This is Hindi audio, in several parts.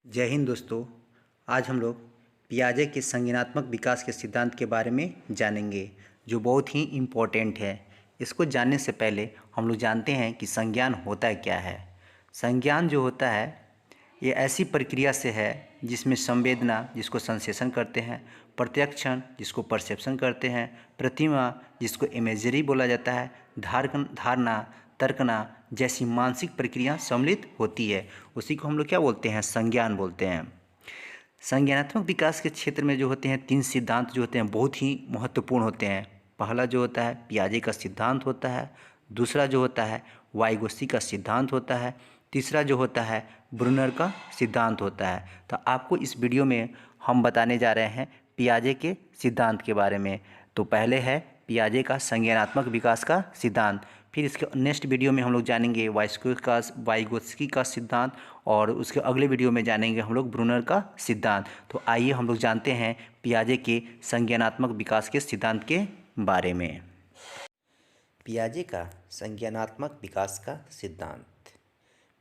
जय हिंद दोस्तों। आज हम लोग पियाजे के संज्ञानात्मक विकास के सिद्धांत के बारे में जानेंगे, जो बहुत ही इम्पोर्टेंट है। इसको जानने से पहले हम लोग जानते हैं कि संज्ञान होता क्या है। संज्ञान जो होता है ये ऐसी प्रक्रिया से है जिसमें संवेदना, जिसको सेंसेशन करते हैं, प्रत्यक्षण, जिसको परसेप्शन करते हैं, प्रतिमा, जिसको इमेजरी बोला जाता है, धारणा, तर्कना जैसी मानसिक प्रक्रिया सम्मिलित होती है। उसी को हम लोग क्या बोलते हैं? संज्ञान बोलते हैं। संज्ञानात्मक विकास के क्षेत्र में जो होते हैं 3 सिद्धांत जो होते हैं बहुत ही महत्वपूर्ण होते हैं। पहला जो होता है पियाजे का सिद्धांत होता है, दूसरा जो होता है वाइगोत्स्की का सिद्धांत होता है, तीसरा जो होता है ब्रूनर का सिद्धांत होता है। तो आपको इस वीडियो में हम बताने जा रहे हैं पियाजे के सिद्धांत के बारे में। तो पहले है पियाजे का संज्ञानात्मक विकास का सिद्धांत, फिर इसके नेक्स्ट वीडियो में हम लोग जानेंगे वाइगोत्स्की का सिद्धांत, और उसके अगले वीडियो में जानेंगे हम लोग ब्रूनर का सिद्धांत। तो आइए हम लोग जानते हैं पियाजे के संज्ञानात्मक विकास के सिद्धांत के बारे में। पियाजे का संज्ञानात्मक विकास का सिद्धांत।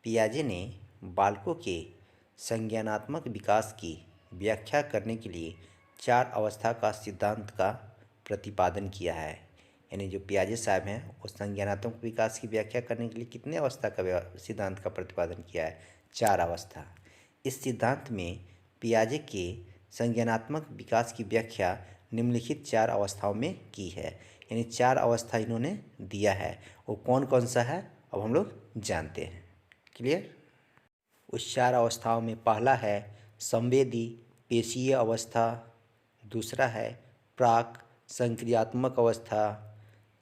पियाजे ने बालकों के संज्ञानात्मक विकास की व्याख्या करने के लिए 4 अवस्था का सिद्धांत का प्रतिपादन किया है। यानी जो पियाजे साहब हैं वो संज्ञानात्मक विकास की व्याख्या करने के लिए कितने अवस्था का सिद्धांत का प्रतिपादन किया है? 4 अवस्था। इस सिद्धांत में पियाजे के संज्ञानात्मक विकास की व्याख्या निम्नलिखित 4 अवस्थाओं में की है। यानी 4 अवस्था इन्होंने दिया है। वो कौन कौन सा है अब हम लोग जानते हैं। क्लियर? उस 4 अवस्थाओं में पहला है संवेदी पेशीय अवस्था, दूसरा है प्राक संक्रियात्मक अवस्था,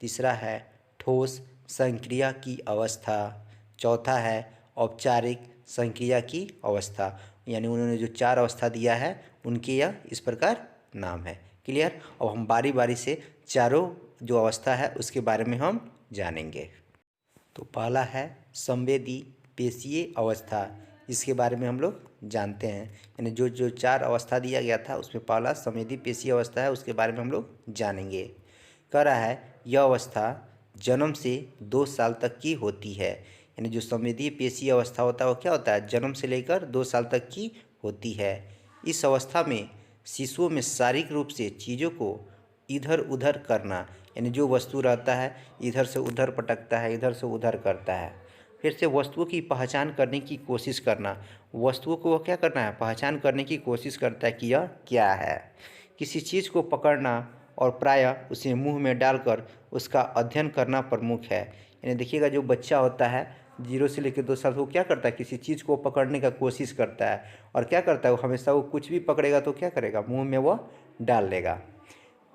तीसरा है ठोस संक्रिया की अवस्था, चौथा है औपचारिक संक्रिया की अवस्था। यानी उन्होंने जो 4 अवस्था दिया है उनके यह इस प्रकार नाम है। क्लियर? अब हम बारी बारी से चारों जो अवस्था है उसके बारे में हम जानेंगे। तो पहला है संवेदी पेशीय अवस्था, इसके बारे में हम लोग जानते हैं। यानी जो जो 4 अवस्था दिया गया था उसमें पहला संवेदी पेशीय अवस्था है, उसके बारे में हम लोग जानेंगे। कह रहा है यह अवस्था जन्म से 2 साल तक की होती है। यानी जो संवेदी पेशीय अवस्था होता है वो क्या होता है? जन्म से लेकर 2 साल तक की होती है। इस अवस्था में शिशुओं में शारीरिक रूप से चीज़ों को इधर उधर करना, यानी जो वस्तु रहता है इधर से उधर पटकता है, इधर से उधर करता है। फिर से वस्तुओं की पहचान करने की कोशिश करना, वस्तुओं को क्या करना है? पहचान करने की कोशिश करता है कि यह क्या है। किसी चीज़ को पकड़ना और प्रायः उसे मुंह में डालकर उसका अध्ययन करना प्रमुख है। यानी देखिएगा जो बच्चा होता है 0 से लेकर 2 साल, वो क्या करता है? किसी चीज़ को पकड़ने का कोशिश करता है, और क्या करता है? वो हमेशा वो कुछ भी पकड़ेगा तो क्या करेगा? मुँह में वह डाल लेगा।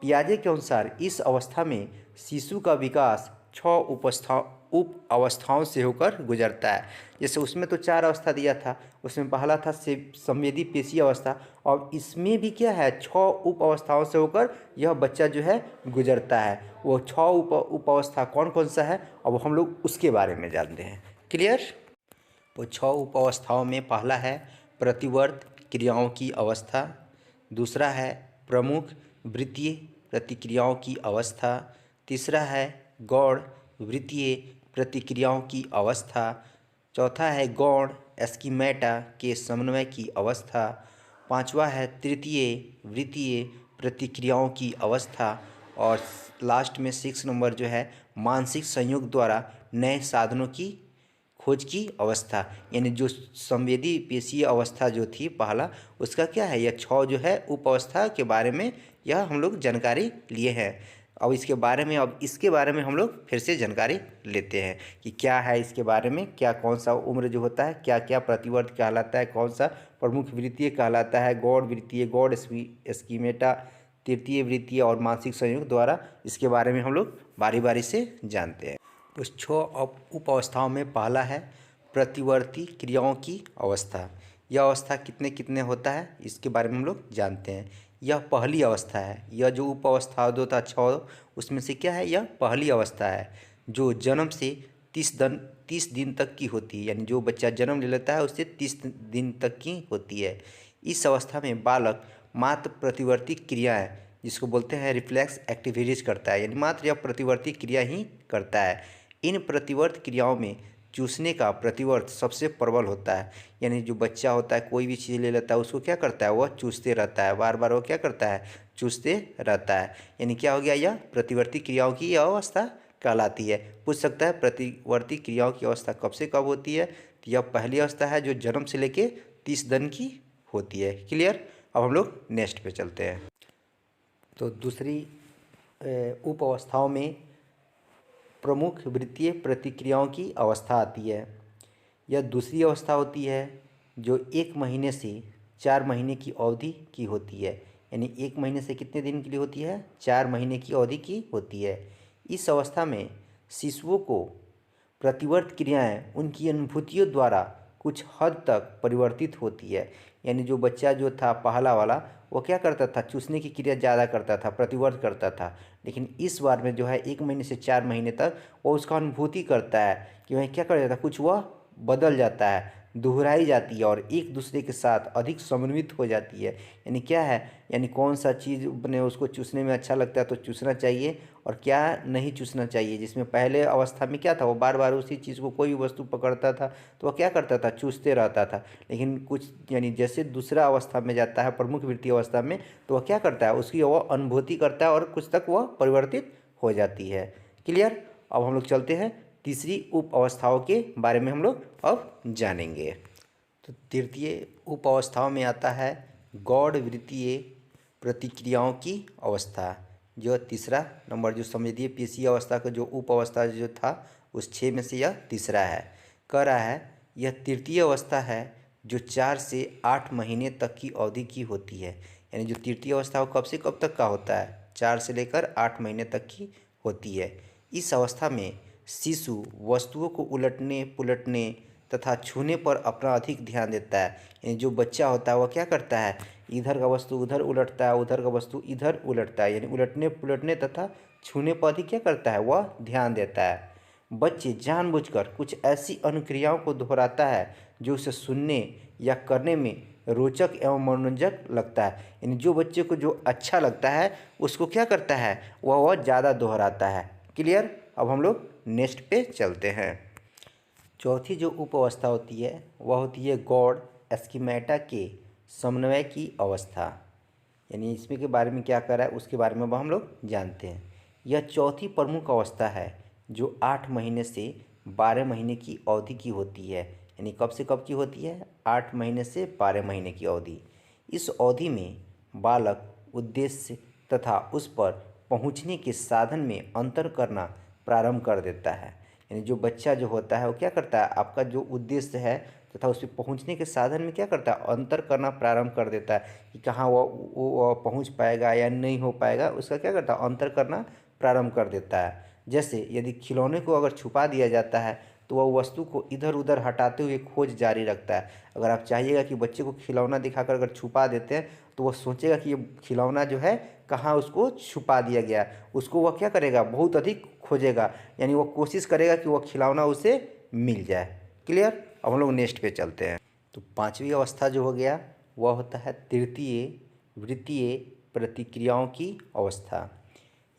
पियाजे के अनुसार इस अवस्था में शिशु का विकास 6 उप अवस्थाओं से होकर गुजरता है। जैसे उसमें तो 4 अवस्था दिया था, उसमें पहला था संवेदी पेशीय अवस्था, और इसमें भी क्या है? 6 उप अवस्थाओं से होकर यह बच्चा जो है गुजरता है। वो 6 उप अवस्था कौन कौन सा है अब हम लोग उसके बारे में जानते हैं। क्लियर? वो 6 उप अवस्थाओं में पहला है प्रतिवर्त क्रियाओं की अवस्था, दूसरा है प्रमुख वृत्तीय प्रतिक्रियाओं की अवस्था, तीसरा है गौण वृत्तीय प्रतिक्रियाओं की अवस्था, चौथा है गौण स्कीमेटा के समन्वय की अवस्था, पांचवा है तृतीय वृत्तीय प्रतिक्रियाओं की अवस्था, और लास्ट में 6 नंबर जो है मानसिक संयोग द्वारा नए साधनों की खोज की अवस्था। यानी जो संवेदी पेशीय अवस्था जो थी पहला, उसका क्या है? यह 6 जो है उप अवस्था के बारे में यह हम लोग जानकारी लिए हैं। अब इसके बारे में हम लोग फिर से जानकारी लेते हैं कि क्या है इसके बारे में, क्या कौन सा उम्र जो होता है, क्या क्या प्रतिवर्त कहलाता है, कौन सा प्रमुख वृत्तीय कहलाता है, गौण वृत्तीय, गौण स्कीमेटा, तृतीय वृत्तीय और मानसिक संयोग द्वारा, इसके बारे में हम लोग बारी बारी से जानते हैं। उस 6 उप अवस्थाओं में पहला है प्रतिवर्ती क्रियाओं की अवस्था। यह अवस्था कितने कितने होता है इसके बारे में हम लोग जानते हैं। यह पहली अवस्था है। यह जो उप अवस्था दो था 6, उसमें से क्या है? यह पहली अवस्था है जो जन्म से 30 दिन तक की होती है। यानी जो बच्चा जन्म ले लेता है उससे 30 दिन तक की होती है। इस अवस्था में बालक मात्र प्रतिवर्ती क्रियाएं, जिसको बोलते हैं रिफ्लेक्स एक्टिविटीज करता है, यानी मात्र यह प्रतिवर्ती क्रिया ही करता है। इन प्रतिवर्त क्रियाओं में चूसने का प्रतिवर्त सबसे प्रबल होता है। यानी जो बच्चा होता है कोई भी चीज़ ले लेता है उसको क्या करता है, वह चूसते रहता है, बार बार वो क्या करता है, चूसते रहता है। यानी क्या हो गया, यह प्रतिवर्ती क्रियाओं की यह अवस्था कहलाती है। पूछ सकता है प्रतिवर्ती क्रियाओं की अवस्था कब से कब होती है, तो यह पहली अवस्था है जो जन्म से लेके 30 दिन की होती है। क्लियर। अब हम लोग नेक्स्ट पे चलते हैं। तो दूसरी उप अवस्थाओं में प्रमुख वृत्तीय प्रतिक्रियाओं की अवस्था आती है। यह दूसरी अवस्था होती है जो 1 महीने से 4 महीने की अवधि की होती है। यानी 1 महीने से कितने दिन के लिए होती है, 4 महीने की अवधि की होती है। इस अवस्था में शिशुओं को प्रतिवर्त क्रियाएं उनकी अनुभूतियों द्वारा कुछ हद तक परिवर्तित होती है। यानी जो बच्चा जो था पहला वाला वो क्या करता था, चूसने की क्रिया ज़्यादा करता था, प्रतिवर्त करता था। लेकिन इस बार में जो है 1 महीने से 4 महीने तक वो उसका अनुभूति करता है कि वह क्या कर जाता है, कुछ वह बदल जाता है, दोहराई जाती है और एक दूसरे के साथ अधिक समन्वित हो जाती है। यानी क्या है, यानी कौन सा चीज़ अपने उसको चूसने में अच्छा लगता है तो चूसना चाहिए और क्या नहीं चूसना चाहिए। जिसमें पहले अवस्था में क्या था, वो बार बार उसी चीज़ को कोई भी वस्तु पकड़ता था तो वह क्या करता था, चूसते रहता था। लेकिन कुछ यानी जैसे दूसरा अवस्था में जाता है, प्रमुख वृत्तीय अवस्था में, तो वह क्या करता है, उसकी वह अनुभूति करता है और कुछ तक वह परिवर्तित हो जाती है। क्लियर। अब हम लोग चलते हैं तीसरी उप अवस्थाओं के बारे में हम लोग अब जानेंगे। तो तृतीय उप अवस्थाओं में आता है गौड़ वृत्तीय प्रतिक्रियाओं की अवस्था। जो तीसरा नंबर जो संवेदीय पेशीय अवस्था का जो उप अवस्था जो था उस 6 में से यह तीसरा है। कह रहा है यह तृतीय अवस्था है जो 4 से 8 महीने तक की अवधि की होती है। यानी जो तृतीय अवस्था वो कब से कब तक का होता है, 4 से लेकर 8 महीने तक की होती है। इस अवस्था में शिशु वस्तुओं को उलटने पुलटने तथा छूने पर अपना अधिक ध्यान देता है। यानी जो बच्चा होता है वह क्या करता है, इधर का वस्तु उधर उलटता है, उधर का वस्तु इधर उलटता है। यानी उलटने पुलटने तथा छूने पर अधिक क्या करता है, वह ध्यान देता है। बच्चे जानबूझकर कुछ ऐसी अनुक्रियाओं को दोहराता है जो उसे सुनने या करने में रोचक एवं मनोरंजक लगता है। यानी जो बच्चे को जो अच्छा लगता है उसको क्या करता है, वह ज़्यादा दोहराता है। क्लियर। अब हम लोग नेक्स्ट पे चलते हैं। चौथी जो उप अवस्था होती है वह होती है गौड़ स्कीमेटा के समन्वय की अवस्था। यानी इसमें के बारे में क्या कर रहा है उसके बारे में अब हम लोग जानते हैं। यह चौथी प्रमुख अवस्था है जो 8 महीने से 12 महीने की अवधि की होती है। यानी कब से कब की होती है, 8 महीने से 12 महीने की अवधि। इस अवधि में बालक उद्देश्य तथा उस पर पहुंचने के साधन में अंतर करना प्रारंभ कर देता है। यानी जो बच्चा जो होता है वो क्या करता है, आपका जो उद्देश्य है तथा उस पर पहुँचने के साधन में क्या करता है, अंतर करना प्रारंभ कर देता है कि कहाँ वो पहुँच पाएगा या नहीं हो पाएगा, उसका क्या करता है, अंतर करना प्रारंभ कर देता है। जैसे यदि खिलौने को अगर छुपा दिया जाता है तो वह वस्तु को इधर उधर हटाते हुए खोज जारी रखता है। अगर आप चाहिएगा कि बच्चे को खिलौना दिखाकर अगर छुपा देते हैं तो वह सोचेगा कि ये खिलौना जो है कहाँ उसको छुपा दिया गया, उसको वह क्या करेगा, बहुत अधिक खोजेगा। यानी वह कोशिश करेगा कि वह खिलौना उसे मिल जाए। क्लियर। अब हम लोग नेक्स्ट पे चलते हैं। तो पांचवी अवस्था जो हो गया वह होता है तृतीय वृत्तीय प्रतिक्रियाओं की अवस्था।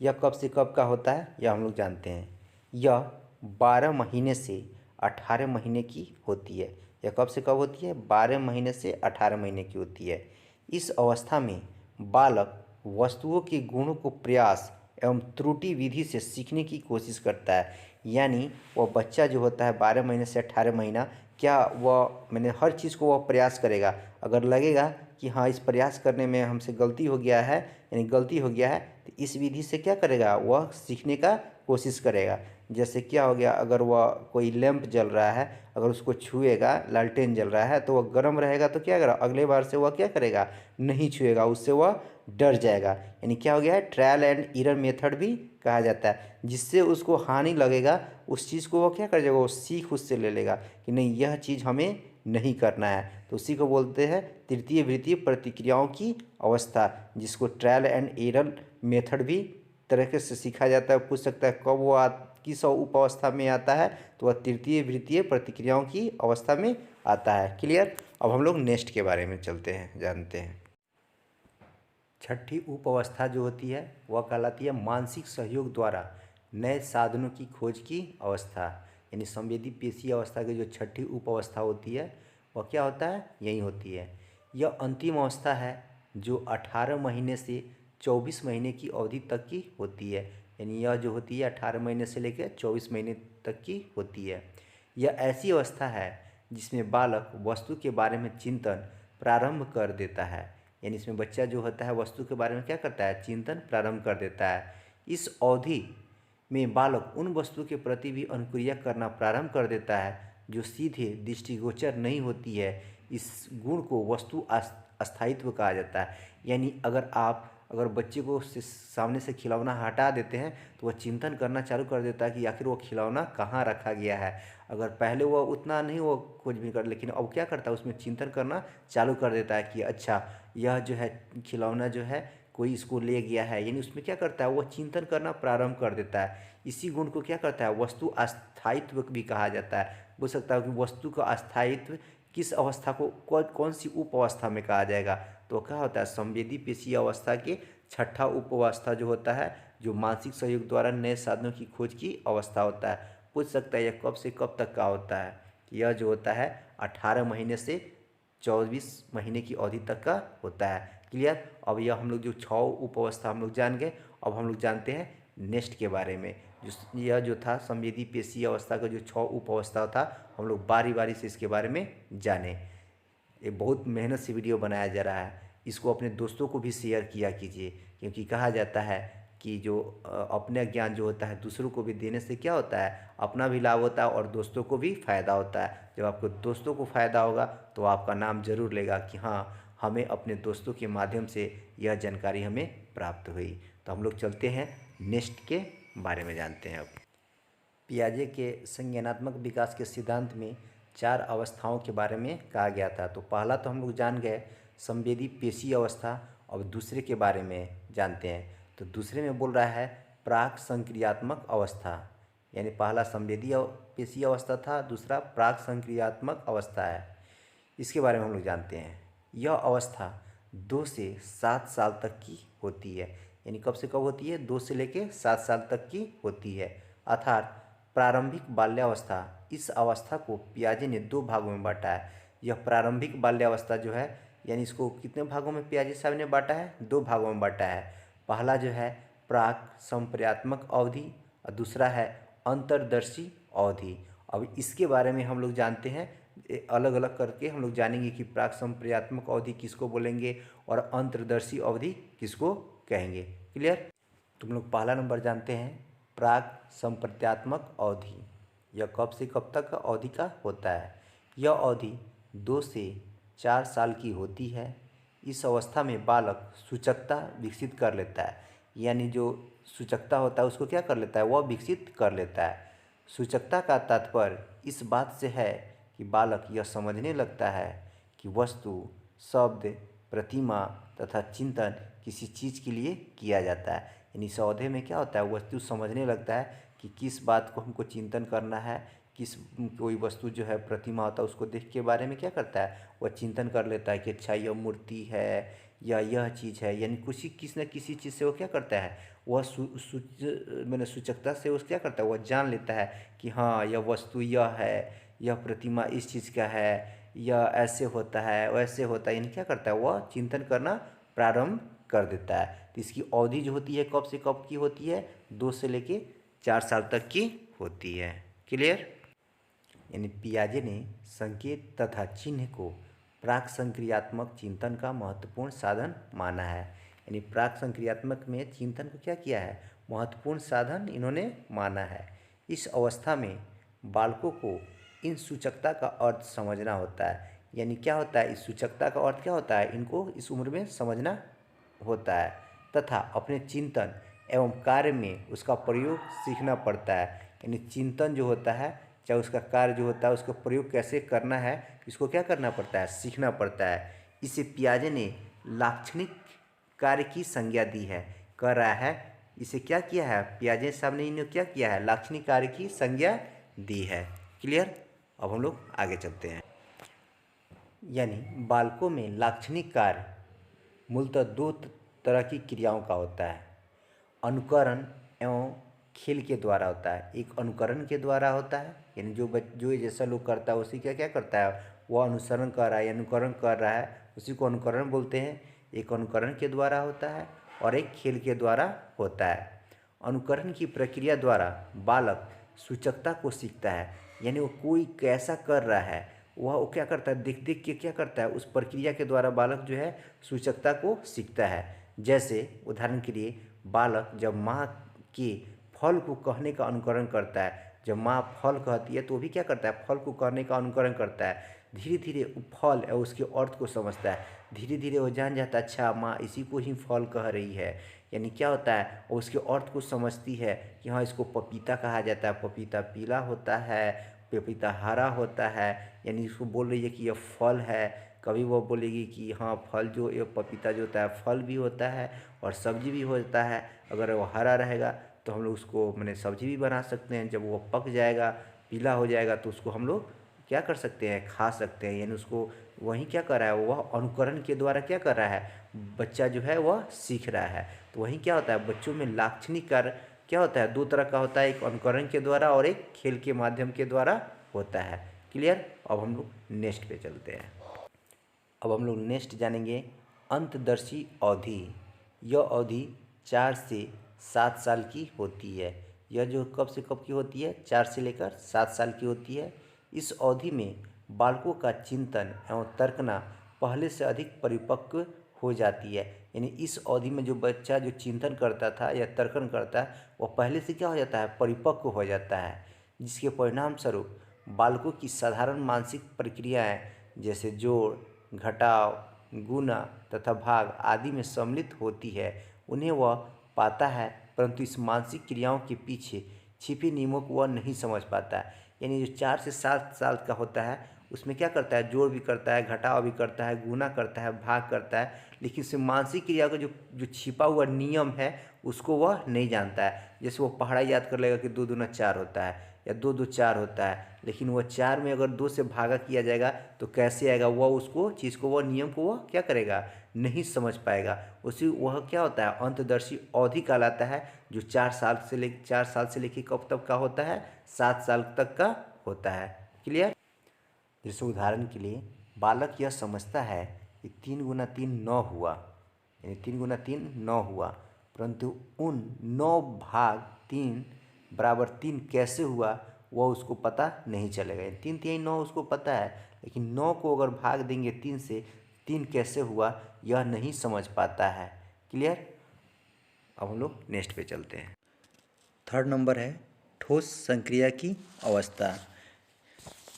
यह कब से कब का होता है यह हम लोग जानते हैं। यह 12 महीने से 18 महीने की होती है। यह कब से कब होती है, 12 महीने से 18 महीने की होती है। इस अवस्था में बालक वस्तुओं के गुणों को प्रयास एवं त्रुटि विधि से सीखने की कोशिश करता है। यानी वह बच्चा जो होता है 12 महीने से 18 महीना, क्या वह मैंने हर चीज़ को वह प्रयास करेगा। अगर लगेगा कि हाँ इस प्रयास करने में हमसे गलती हो गया है, यानी गलती हो गया है, तो इस विधि से क्या करेगा, वह सीखने का कोशिश करेगा। जैसे क्या हो गया, अगर वह कोई लैंप जल रहा है, अगर उसको छुएगा, लालटेन जल रहा है तो वह गर्म रहेगा तो क्या करेगा, अगले बार से वह क्या करेगा, नहीं छुएगा, उससे वह डर जाएगा। यानी क्या हो गया है, ट्रायल एंड एरर मेथड भी कहा जाता है। जिससे उसको हानि लगेगा उस चीज़ को वह क्या कर जाएगा, वो सीख उससे ले लेगा कि नहीं यह चीज़ हमें नहीं करना है। तो उसी को बोलते हैं तृतीय वृत्तीय प्रतिक्रियाओं की अवस्था, जिसको ट्रायल एंड एरर मेथड भी तरीके से सीखा जाता है। पूछ सकता है कब वो किस उप अवस्था में आता है, तो वह तृतीय वृत्तीय प्रतिक्रियाओं की अवस्था में आता है। क्लियर। अब हम लोग नेक्स्ट के बारे में चलते हैं, जानते हैं। छठी उप अवस्था जो होती है वह कहलाती है मानसिक सहयोग द्वारा नए साधनों की खोज की अवस्था। यानी संवेदी पेशीय अवस्था की जो छठी उप अवस्था होती है वह क्या होता है, यही होती है। यह अंतिम अवस्था है जो 18 महीने से 24 महीने की अवधि तक की होती है। यानी यह जो होती है 18 महीने से लेकर 24 महीने तक की होती है। यह ऐसी अवस्था है जिसमें बालक वस्तु के बारे में चिंतन प्रारंभ कर देता है। यानी इसमें बच्चा जो होता है वस्तु के बारे में क्या करता है, चिंतन प्रारंभ कर देता है। इस अवधि में बालक उन वस्तु के प्रति भी अनुक्रिया करना प्रारंभ कर देता है जो सीधे दृष्टिगोचर नहीं होती है। इस गुण को वस्तु अस्थायित्व कहा जाता है। यानी अगर बच्चे को सामने से खिलौना हटा देते हैं तो वह चिंतन करना चालू कर देता है कि आखिर वो खिलौना कहाँ रखा गया है। अगर पहले वह उतना नहीं वो कुछ भी कर, लेकिन अब क्या करता है, उसमें चिंतन करना चालू कर देता है कि अच्छा यह जो है खिलौना जो है कोई इसको ले गया है। यानी उसमें क्या करता है, वह चिंतन करना प्रारंभ कर देता है। इसी गुण को क्या करता है, वस्तु अस्थायित्व भी कहा जाता है। बोल सकता है कि वस्तु का अस्थायित्व किस अवस्था को कौन सी उप अवस्था में कहा जाएगा, तो क्या होता है, संवेदी पेशीय अवस्था के छठा उप अवस्था जो होता है, जो मानसिक सहयोग द्वारा नए साधनों की खोज की अवस्था होता है। पूछ सकता है यह कब से कब तक का होता है, यह जो होता है 18 महीने से 24 महीने की अवधि तक का होता है। क्लियर। अब यह हम लोग जो 6 उप अवस्था हम लोग जान गए, अब हम लोग जानते हैं नेक्स्ट के बारे में। यह जो था संवेदी पेशीय अवस्था का जो 6 उप अवस्था था, हम लोग बारी बारी से इसके बारे में जाने। ये बहुत मेहनत से वीडियो बनाया जा रहा है, इसको अपने दोस्तों को भी शेयर किया कीजिए, क्योंकि कहा जाता है कि जो अपने ज्ञान जो होता है दूसरों को भी देने से क्या होता है, अपना भी लाभ होता है और दोस्तों को भी फ़ायदा होता है। जब आपको दोस्तों को फ़ायदा होगा तो आपका नाम जरूर लेगा कि हाँ हमें अपने दोस्तों के माध्यम से यह जानकारी हमें प्राप्त हुई। तो हम लोग चलते हैं नेक्स्ट के बारे में जानते हैं। अब पियाजे के संज्ञानात्मक विकास के सिद्धांत में 4 अवस्थाओं के बारे में कहा गया था। तो पहला तो हम लोग जान गए संवेदी पेशीय अवस्था। अब दूसरे के बारे में जानते हैं। तो दूसरे में बोल रहा है प्राक संक्रियात्मक अवस्था। यानी पहला संवेदी पेशीय अवस्था था, दूसरा प्राक संक्रियात्मक अवस्था है। इसके बारे में हम लोग जानते हैं। यह अवस्था 2 से 7 साल तक की होती है। यानी कब से कब होती है, 2 से लेकर 7 साल तक की होती है। अर्थात प्रारंभिक बाल्यावस्था। इस अवस्था को पियाजे ने 2 भागों में बांटा है। यह प्रारंभिक बाल्यावस्था जो है, यानी इसको कितने भागों में पियाजे साहब ने बांटा है, 2 भागों में बांटा है। पहला जो है प्राक संप्रात्मक अवधि और दूसरा है अंतर्दर्शी अवधि। अब इसके बारे में हम लोग जानते हैं, अलग अलग करके हम लोग जानेंगे कि प्राक संप्रात्मक अवधि किसको बोलेंगे और अंतर्दर्शी अवधि किसको कहेंगे। क्लियर। तुम लोग पहला नंबर जानते हैं प्राक संप्रत्यात्मक अवधि। यह कब से कब तक का अवधि का होता है। यह अवधि 2 से 4 साल की होती है। इस अवस्था में बालक सूचकता विकसित कर लेता है। यानी जो सूचकता होता है उसको क्या कर लेता है, वह विकसित कर लेता है। सूचकता का तात्पर्य इस बात से है कि बालक यह समझने लगता है कि वस्तु, शब्द, प्रतिमा तथा चिंतन किसी चीज़ के लिए किया जाता है। यानी इस अवधि में क्या होता है, वस्तु समझने लगता है कि किस बात को हमको चिंतन करना है, कोई वस्तु जो है प्रतिमा होता है उसको देख के बारे में क्या करता है, वह चिंतन कर लेता है कि अच्छा यह मूर्ति है या यह चीज़ है। यानी किसी न किसी चीज़ से वो क्या करता है, वह मैंने सूचकता से वो क्या करता है, वह जान लेता है कि हाँ यह वस्तु यह है, यह प्रतिमा इस चीज़ का है, यह ऐसे होता है वैसे होता है। यानी क्या करता है, वह चिंतन करना प्रारंभ कर देता है। तो इसकी अवधि जो होती है कब से कब की होती है, 2 से लेके 4 साल तक की होती है। क्लियर। यानी पियाजे ने संकेत तथा चिन्ह को प्राक संक्रियात्मक चिंतन का महत्वपूर्ण साधन माना है। यानी प्राक संक्रियात्मक में चिंतन को क्या किया है, महत्वपूर्ण साधन इन्होंने माना है। इस अवस्था में बालकों को इन सूचकता का अर्थ समझना होता है। यानी क्या होता है, इस सूचकता का अर्थ क्या होता है, इनको इस उम्र में समझना होता है तथा अपने चिंतन एवं कार्य में उसका प्रयोग सीखना पड़ता है। यानी चिंतन जो होता है, चाहे उसका कार्य जो होता है, उसका प्रयोग कैसे करना है, इसको क्या करना पड़ता है, सीखना पड़ता है। इसे पियाजे ने लाक्षणिक कार्य की संज्ञा दी है। कह रहा है इसे क्या किया है, पियाजे साहब ने इन्हें क्या किया है, लाक्षणिक कार्य की संज्ञा दी है। क्लियर। अब हम लोग आगे चलते हैं। यानी बालकों में लाक्षणिक कार्य मूलतः 2 तरह की क्रियाओं का होता है, अनुकरण एवं खेल के द्वारा होता है, एक अनुकरण के द्वारा होता है, यानी जो जैसा लोग करता है उसी का क्या करता है, वह अनुसरण कर रहा है या अनुकरण कर रहा है, उसी को अनुकरण बोलते हैं। एक अनुकरण के द्वारा होता है और एक खेल के द्वारा होता है। अनुकरण की प्रक्रिया द्वारा बालक सूचकता को सीखता है, यानी वो कोई कैसा कर रहा है वो क्या करता है, देख देख के क्या करता है, उस प्रक्रिया के द्वारा बालक जो है सूचकता को सीखता है। जैसे उदाहरण के लिए बालक जब माँ के फल को कहने का अनुकरण करता है, जब माँ फल कहती है तो वो भी क्या करता है, फल को कहने का अनुकरण करता है। धीरे धीरे फल और उसके अर्थ को समझता है, धीरे धीरे वो जान जाता है अच्छा माँ इसी को ही फल कह रही है, यानी क्या होता है वो उसके अर्थ को समझती है कि हाँ इसको पपीता कहा जाता है, पपीता पीला होता है, पपीता हरा होता है, यानी इसको बोल रही है कि यह फल है। कभी वो बोलेगी कि हाँ फल जो ये पपीता जो होता है फल भी होता है और सब्जी भी होता है, अगर वो हरा रहेगा तो हम लोग उसको मैंने सब्जी भी बना सकते हैं, जब वो पक जाएगा पीला हो जाएगा तो उसको हम लोग क्या कर सकते हैं, खा सकते हैं। यानी उसको वही क्या कर रहा है, वह अनुकरण के द्वारा क्या कर रहा है, बच्चा जो है वह सीख रहा है। तो वही क्या होता है, बच्चों में लाक्षणिक कार्य क्या होता है, दो तरह का होता है, एक अनुकरण के द्वारा और एक खेल के माध्यम के द्वारा होता है। क्लियर। अब हम लोग नेक्स्ट पे चलते हैं। अब हम लोग नेक्स्ट जानेंगे अंतदर्शी अवधि। यह अवधि 4 से 7 साल की होती है। यह जो कब से कब की होती है, 4 से लेकर 7 साल की होती है। इस अवधि में बालकों का चिंतन एवं तर्कना पहले से अधिक परिपक्व हो जाती है। यानी इस अवधि में जो बच्चा जो चिंतन करता था या तर्कन करता है वह पहले से क्या हो जाता है, परिपक्व हो जाता है, जिसके परिणाम स्वरूप बालकों की साधारण मानसिक प्रक्रियाएं जैसे जोड़, घटाव, गुणा तथा भाग आदि में सम्मिलित होती है। उन्हें वह पाता है, परंतु इस मानसिक क्रियाओं के पीछे छिपे नियमों को वह नहीं समझ पाता है। यानी जो 4 से 7 साल का होता है उसमें क्या करता है, जोड़ भी करता है, घटाव भी करता है, गुणा करता है, भाग करता है, लेकिन इसमें मानसिक क्रिया का जो जो छिपा हुआ नियम है उसको वह नहीं जानता है। जैसे वो पहाड़ा याद कर लेगा कि 2 दूना 4 होता है या 2 2 4 होता है, लेकिन वह 4 में अगर 2 से भागा किया जाएगा तो कैसे आएगा, वह उसको चीज़ को वह नियम को वह क्या करेगा, नहीं समझ पाएगा। उसी वह क्या होता है, अंतदर्शी अवधि कहलाता है, जो 4 साल से लेकर कब तक का होता है, 7 साल तक का होता है। क्लियर। जैसे उदाहरण के लिए बालक यह समझता है कि 3 गुना 3 9 हुआ, यानी 3 गुना 3 9 हुआ, परंतु उन 9 भाग 3 बराबर 3 कैसे हुआ वह उसको पता नहीं चलेगा। 3 3 9 उसको पता है, लेकिन 9 को अगर भाग देंगे 3 से, 3 कैसे हुआ यह नहीं समझ पाता है। क्लियर। अब हम लोग नेक्स्ट पे चलते हैं। थर्ड नंबर है ठोस संक्रिया की अवस्था।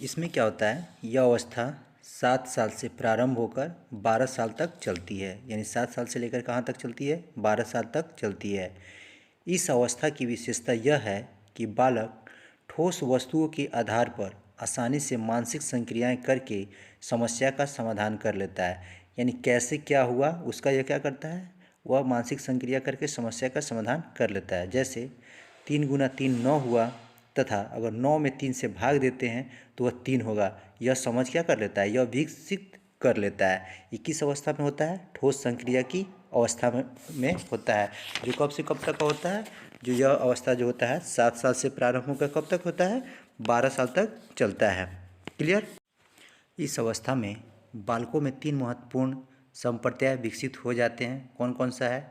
इसमें क्या होता है, यह अवस्था 7 साल से प्रारंभ होकर 12 साल तक चलती है। यानी 7 साल से लेकर कहाँ तक चलती है, 12 साल तक चलती है। इस अवस्था की विशेषता यह है कि बालक ठोस वस्तुओं के आधार पर आसानी से मानसिक संक्रियाएं करके समस्या का समाधान कर लेता है। यानी कैसे क्या हुआ उसका यह क्या करता है, वह मानसिक संक्रिया करके समस्या का समाधान कर लेता है। जैसे 3 गुना 3 9 हुआ, तथा अगर 9 में 3 से भाग देते हैं तो वह 3 होगा, यह समझ क्या कर लेता है, यह विकसित कर लेता है। ये किस अवस्था में होता है, ठोस संक्रिया की अवस्था में होता है, जो कब से कब तक का होता है, जो यह अवस्था जो होता है 7 साल से प्रारंभ होकर कब तक होता है, 12 साल तक चलता है। क्लियर। इस अवस्था में बालकों में 3 महत्वपूर्ण संप्रत्यय विकसित हो जाते हैं। कौन कौन सा है,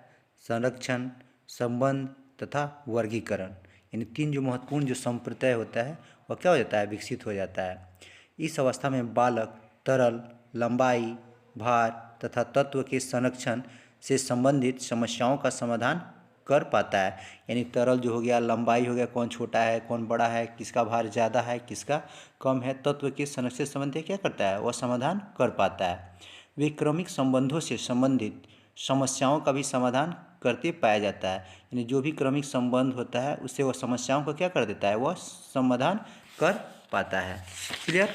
संरक्षण, संबंध तथा वर्गीकरण। यानी 3 जो महत्वपूर्ण जो संप्रत्यय होता है वह क्या हो जाता है, विकसित हो जाता है। इस अवस्था में बालक तरल, लंबाई, भार तथा तत्व के संरक्षण से संबंधित समस्याओं का समाधान कर पाता है। यानी तरल जो हो गया, लंबाई हो गया, कौन छोटा है कौन बड़ा है, किसका भार ज़्यादा है किसका कम है, तत्व के संरक्षण से संबंधित क्या करता है, वह समाधान कर पाता है। वे क्रमिक संबंधों से संबंधित समस्याओं का भी समाधान करते पाया जाता है। यानी जो भी क्रमिक संबंध होता है उससे वह समस्याओं को क्या कर देता है, वह समाधान कर पाता है। क्लियर।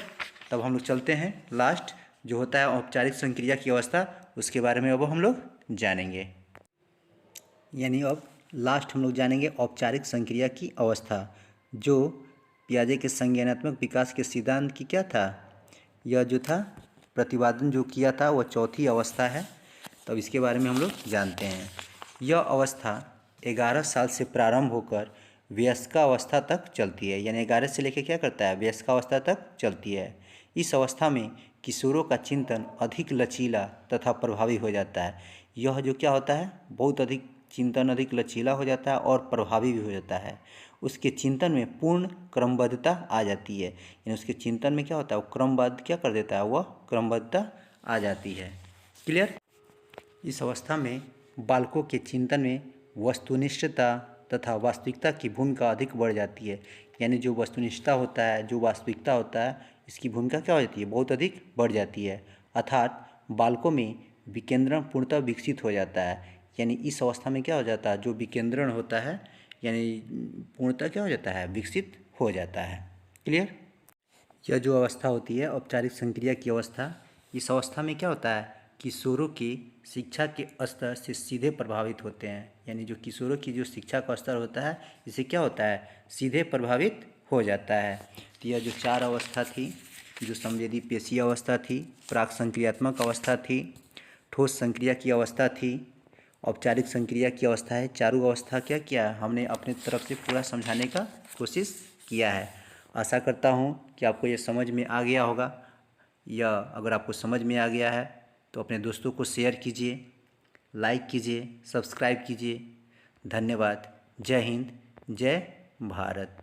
तब हम लोग चलते हैं लास्ट जो होता है औपचारिक संक्रिया की अवस्था, उसके बारे में अब हम लोग जानेंगे। यानी अब लास्ट हम लोग जानेंगे औपचारिक संक्रिया की अवस्था, जो पियाजे के संज्ञानात्मक विकास के सिद्धांत की क्या था, यह जो था प्रतिपादन जो किया था वह चौथी अवस्था है। तब इसके बारे में हम लोग जानते हैं। यह अवस्था 11 साल से प्रारंभ होकर वयस्कावस्था तक चलती है, यानी 11 से लेकर क्या करता है, वयस्कावस्था तक चलती है। इस अवस्था में किशोरों का चिंतन अधिक लचीला तथा प्रभावी हो जाता है। यह जो क्या होता है, बहुत अधिक चिंतन अधिक लचीला हो जाता है और प्रभावी भी हो जाता है। उसके चिंतन में पूर्ण क्रमबद्धता आ जाती है, यानी उसके चिंतन में क्या होता है, वो क्रमबद्ध क्या कर देता है, वह क्रमबद्धता आ जाती है। क्लियर। इस अवस्था में बालकों के चिंतन में वस्तुनिष्ठता तथा वास्तविकता की भूमिका अधिक बढ़ जाती है, यानी जो वस्तुनिष्ठता होता है, जो वास्तविकता होता है, इसकी भूमिका क्या हो जाती है, बहुत अधिक बढ़ जाती है। अर्थात बालकों में विकेंद्रण पूर्णतः विकसित हो जाता है, यानी इस अवस्था में क्या हो जाता है, जो विकेंद्रण होता है यानी पूर्णतः क्या हो जाता है, विकसित हो जाता है। क्लियर। यह जो अवस्था होती है औपचारिक संक्रिया की अवस्था, इस अवस्था में क्या होता है, किशोरों की शिक्षा के स्तर से सीधे प्रभावित होते हैं, यानी जो किशोरों की जो शिक्षा का स्तर होता है इससे क्या होता है, सीधे प्रभावित हो जाता है। तो यह जो 4 अवस्था थी, जो संवेदी पेशीय अवस्था थी, प्राक संक्रियात्मक अवस्था थी, ठोस संक्रिया की अवस्था थी, औपचारिक संक्रिया की अवस्था है, चारों अवस्था क्या किया हमने अपने तरफ से पूरा समझाने का कोशिश किया है। आशा करता हूँ कि आपको ये समझ में आ गया होगा, या अगर आपको समझ में आ गया है तो अपने दोस्तों को शेयर कीजिए, लाइक कीजिए, सब्सक्राइब कीजिए। धन्यवाद। जय हिंद, जय भारत।